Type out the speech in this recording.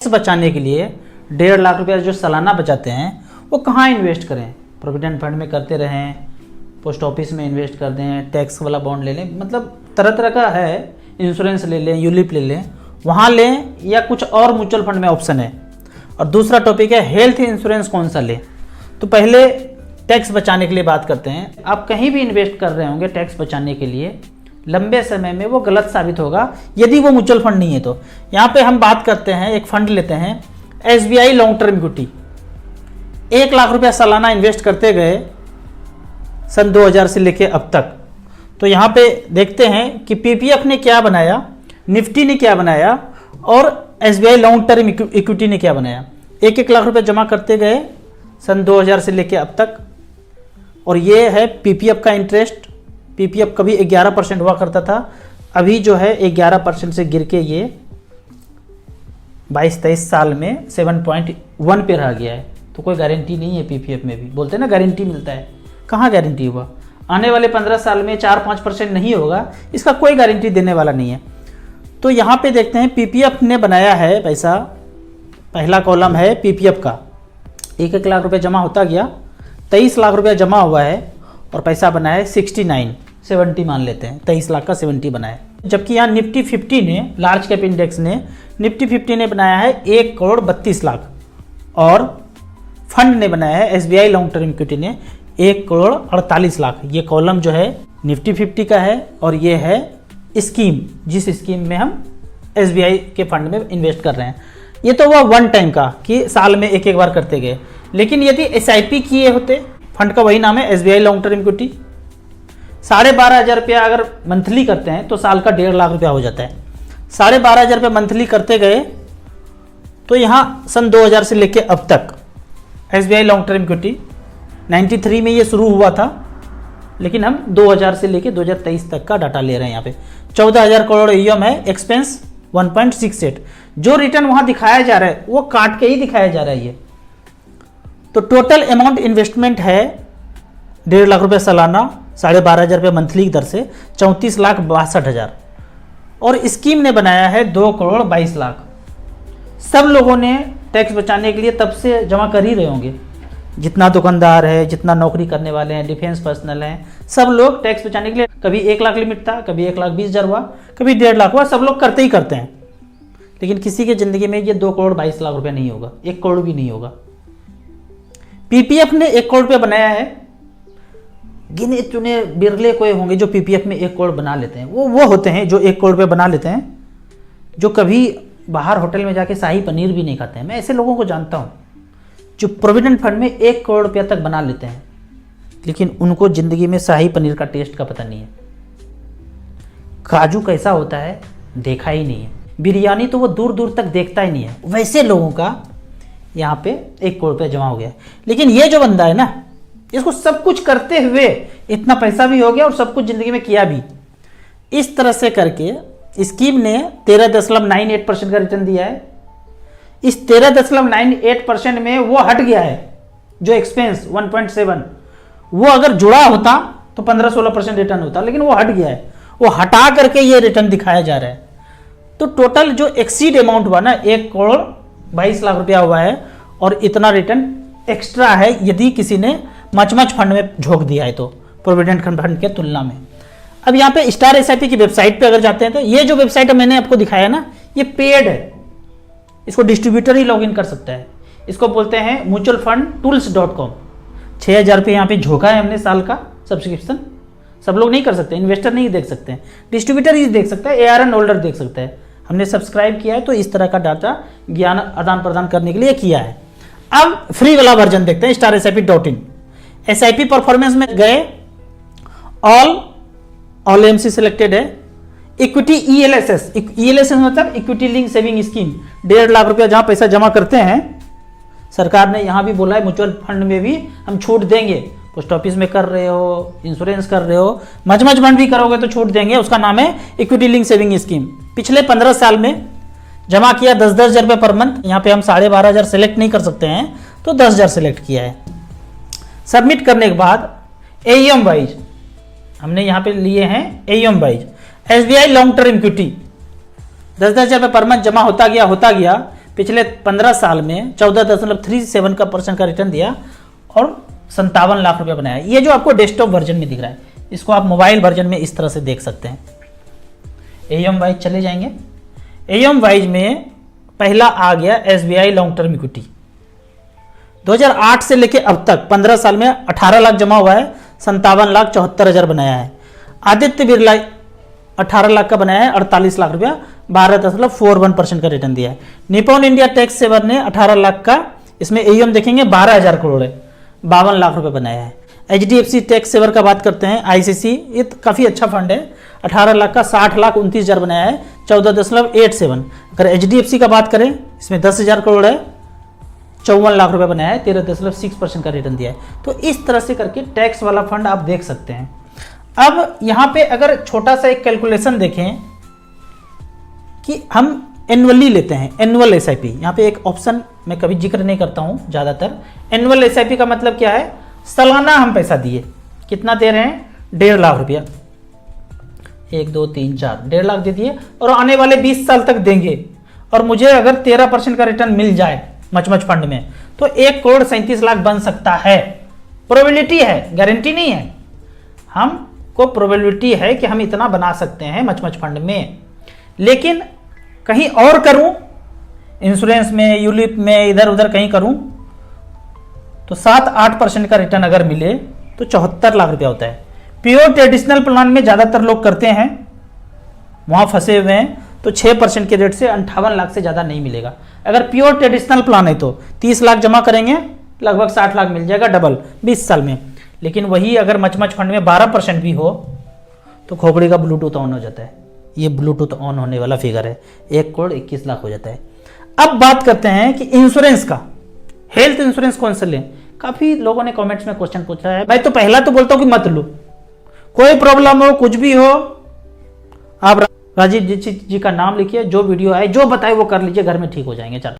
बचाने के लिए 1.5 लाख रुपया जो सालाना बचाते हैं वो कहाँ इन्वेस्ट करें? प्रोविडेंट फंड में करते रहें, पोस्ट ऑफिस में इन्वेस्ट कर दें, टैक्स वाला बॉन्ड ले लें, मतलब तरह तरह का है, इंश्योरेंस ले लें, यूलिप ले लें, वहाँ लें, या कुछ और म्यूचुअल फंड में ऑप्शन है। और दूसरा टॉपिक है हेल्थ इंश्योरेंस कौन सा लें। तो पहले टैक्स बचाने के लिए बात करते हैं। आप कहीं भी इन्वेस्ट कर रहे होंगे टैक्स बचाने के लिए, लंबे समय में वो गलत साबित होगा यदि वो म्यूचुअल फंड नहीं है। तो यहाँ पे हम बात करते हैं, एक फंड लेते हैं SBI long term equity. 1 lakh रुपया सालाना इन्वेस्ट करते गए सन 2000 से लेके अब तक। तो यहाँ पे देखते हैं कि PPF ने क्या बनाया, निफ्टी ने क्या बनाया और SBI लॉन्ग टर्म इक्विटी ने क्या बनाया। 1-1 लाख रुपया जमा करते गए सन 2000 से लेके अब तक। और ये है PPF का इंटरेस्ट। PPF कभी 11% हुआ करता था, अभी जो है 11% से गिर के ये 22-23 साल में 7.1 पे रह गया है। तो कोई गारंटी नहीं है PPF में भी। बोलते हैं ना गारंटी मिलता है, कहाँ गारंटी हुआ? आने वाले 15 साल में 4-5% नहीं होगा, इसका कोई गारंटी देने वाला नहीं है। तो यहाँ पे देखते हैं PPF ने बनाया है पैसा। पहला कॉलम है PPF का, 1-1 लाख रुपये जमा होता गया, 23 लाख रुपया जमा हुआ है और पैसा बना है 70 मान लेते हैं, 23 लाख का 70 बना है। जबकि यहाँ निफ्टी 50 ने, लार्ज कैप इंडेक्स ने, निफ्टी 50 ने बनाया है 1 करोड़ 32 लाख और फंड ने बनाया है SBI लॉन्ग टर्म इक्विटी ने 1 करोड़ 48 लाख। ये कॉलम जो है निफ्टी 50 का है और ये है स्कीम, जिस स्कीम में हम SBI के फंड में इन्वेस्ट कर रहे हैं। ये तो हुआ वन टाइम का कि साल में 1-1 बार करते गए। लेकिन यदि SIP किए होते, फंड का वही नाम है SBI लॉन्ग टर्म इक्विटी, 12,500 रुपया अगर मंथली करते हैं तो साल का 1.5 लाख रुपया हो जाता है। 12,500 रुपया मंथली करते गए तो यहाँ सन 2000 से लेके अब तक SBI लॉन्ग टर्म इक्विटी 93 में ये शुरू हुआ था, लेकिन हम 2000 से लेके 2023 तक का डाटा ले रहे हैं। यहाँ पे 14,000 करोड़ AUM है, एक्सपेंस 1.68। जो रिटर्न वहाँ दिखाया जा रहा है वो काट के ही दिखाया जा रहा है ये। तो टोटल अमाउंट इन्वेस्टमेंट है 1.5 लाख रुपये सालाना, 12,500 रुपये मंथली की दर से 34,62,000। और स्कीम ने बनाया है 2 करोड़ 22 लाख। सब लोगों ने टैक्स बचाने के लिए तब से जमा कर ही रहे होंगे, जितना दुकानदार है, जितना नौकरी करने वाले हैं, डिफेंस पर्सनल हैं, सब लोग टैक्स बचाने के लिए, कभी 1 लाख लिमिट था, कभी 1,20,000 हुआ, कभी 1.5 लाख हुआ, सब लोग करते ही करते हैं। लेकिन किसी की ज़िंदगी में ये 2 करोड़ 22 लाख रुपये नहीं होगा, 1 करोड़ भी नहीं होगा। PPF ने 1 करोड़ रुपये बनाया है। गिने चुने बिरले कोई होंगे जो PPF में 1 करोड़ बना लेते हैं। वो होते हैं जो 1 करोड़ रुपये बना लेते हैं, जो कभी बाहर होटल में जाके शाही पनीर भी नहीं खाते हैं। मैं ऐसे लोगों को जानता हूँ जो प्रोविडेंट फंड में 1 करोड़ रुपया तक बना लेते हैं, लेकिन उनको ज़िंदगी में शाही पनीर का टेस्ट का पता नहीं है, काजू कैसा होता है देखा ही नहीं है, बिरयानी तो वो दूर दूर तक देखता ही नहीं है। वैसे लोगों का यहाँ पे 1 करोड़ रुपया जमा हो गया है। लेकिन ये जो बंदा है ना, इसको सब कुछ करते हुए इतना पैसा भी हो गया और सब कुछ ज़िंदगी में किया भी। इस तरह से करके स्कीम ने 13.98% का रिटर्न दिया है। इस 13.98% में वो हट गया है जो एक्सपेंस 1.7, वो अगर जुड़ा होता तो 15-16% रिटर्न होता, लेकिन वो हट गया है। वो हटा करके ये रिटर्न दिखाया जा रहा है। तो टोटल जो एक्सीड अमाउंट हुआ ना 1 करोड़ 22 लाख रुपया हुआ है और इतना रिटर्न एक्स्ट्रा है यदि किसी ने मच फंड में झोंक दिया है तो, प्रोविडेंट फंड के तुलना में। अब यहाँ पे स्टार SIP की वेबसाइट पे अगर जाते हैं तो ये जो वेबसाइट मैंने आपको दिखाया ना, ये पेड है, इसको डिस्ट्रीब्यूटर ही लॉगिन कर सकता है। इसको बोलते हैं mutualfundtools.com। 6,000 रुपये यहाँ पे झोंका है हमने साल का सब्सक्रिप्शन। सब लोग नहीं कर सकते, इन्वेस्टर नहीं देख सकते हैं, डिस्ट्रीब्यूटर ही देख सकता है, ARN होल्डर देख सकता है। हमने सब्सक्राइब किया है तो इस तरह का डाटा ज्ञान आदान प्रदान करने के लिए किया है। अब फ्री वाला वर्जन देखते हैं, starsip.in। SIP परफॉर्मेंस में गए, ऑल AMC सिलेक्टेड है। इक्विटी ELSS मतलब equity link saving scheme, 1.5 lakh रुपया जहां पैसा जमा करते हैं, सरकार ने यहां भी बोला है म्यूचुअल फंड में भी हम छूट देंगे। पोस्ट ऑफिस में कर रहे हो, इंश्योरेंस कर रहे हो, मच फंड भी करोगे तो छूट देंगे। उसका नाम है इक्विटी लिंक सेविंग स्कीम। पिछले 15 साल में जमा किया 10,000 रुपये पर मंथ। यहाँ पे हम 12,500 सेलेक्ट नहीं कर सकते हैं तो 10,000 सेलेक्ट किया है। सबमिट करने के बाद AUM वाइज हमने यहाँ पे लिए हैं, AUM wise SBI long term equity 10,000 रुपये पर मंथ जमा होता गया पिछले 15 साल में 14.37 का % का रिटर्न दिया और 57 लाख रुपया बनाया। ये जो आपको डेस्कटॉप वर्जन में दिख रहा है, इसको आप मोबाइल वर्जन में इस तरह से देख सकते हैं। एएम वाइज चले जाएंगे। एएम वाइज में पहला आ गया एसबीआई लॉन्ग टर्म इक्विटी। 2008 से लेके अब तक 15 साल में 18 लाख जमा हुआ है, 57,74,000 बनाया है। आदित्य बिरला 18 लाख का बनाया है, 48 लाख रुपया, 12.41% का रिटर्न दिया है। निपॉन इंडिया टैक्स सेवर ने 18 लाख का, इसमें एयूएम देखेंगे 12,000 करोड़ है, 52 लाख रुपए बनाया है। एचडीएफसी टैक्स सेवर का बात करते हैं, आईसीसी, ये काफ़ी अच्छा फंड है, 18 लाख का 60,29,000 बनाया है, 14.87। अगर एचडीएफसी का बात करें, इसमें 10,000 करोड़ है, 54 लाख रुपए बनाया है, 13.6% का रिटर्न दिया है। तो इस तरह से करके टैक्स वाला फंड आप देख सकते हैं। अब यहाँ पे अगर छोटा सा एक कैलकुलेशन देखें कि हम एनुअली लेते हैं, एनुअल एसआईपी, यहाँ पे एक ऑप्शन मैं कभी जिक्र नहीं करता हूँ ज़्यादातर। एनुअल एसआईपी का मतलब क्या है, सालाना हम पैसा दिए, कितना दे रहे हैं, 1.5 लाख रुपया, 1 2 3 4 1.5 लाख दे दिए और आने वाले 20 साल तक देंगे, और मुझे अगर 13% का रिटर्न मिल जाए मचमच फंड में, तो 1,37,00,000 बन सकता है। प्रोबेबिलिटी है, गारंटी नहीं है, हमको प्रोबेबिलिटी है कि हम इतना बना सकते हैं मचमच फंड में। लेकिन कहीं और करूं, इंश्योरेंस में, यूलिप में, इधर उधर कहीं करूं, तो 7-8% का रिटर्न अगर मिले तो 74 लाख रुपया होता है। प्योर ट्रेडिशनल प्लान में ज़्यादातर लोग करते हैं, वहाँ फंसे हुए हैं, तो 6% के रेट से 58 लाख से ज़्यादा नहीं मिलेगा। अगर प्योर ट्रेडिशनल प्लान है तो 30 लाख जमा करेंगे, लगभग 60 लाख मिल जाएगा, डबल 20 साल में। लेकिन वही अगर मचमच फंड में 12% भी हो तो खोपड़ी का ब्लूटूथ ऑन हो जाता है। ये ब्लूटूथ ऑन होने वाला फिगर है, 1,21,00,000 हो जाता है। अब बात करते हैं कि इंश्योरेंस का, हेल्थ इंश्योरेंस कौन सा लें। काफ़ी लोगों ने कमेंट्स में क्वेश्चन पूछा है। मैं तो पहला तो बोलता हूँ कि मत लो, कोई प्रॉब्लम हो, कुछ भी हो, आप राजीव जी का नाम लिखिए, जो वीडियो आए, जो बताए वो कर लीजिए, घर में ठीक हो जाएंगे। चलो।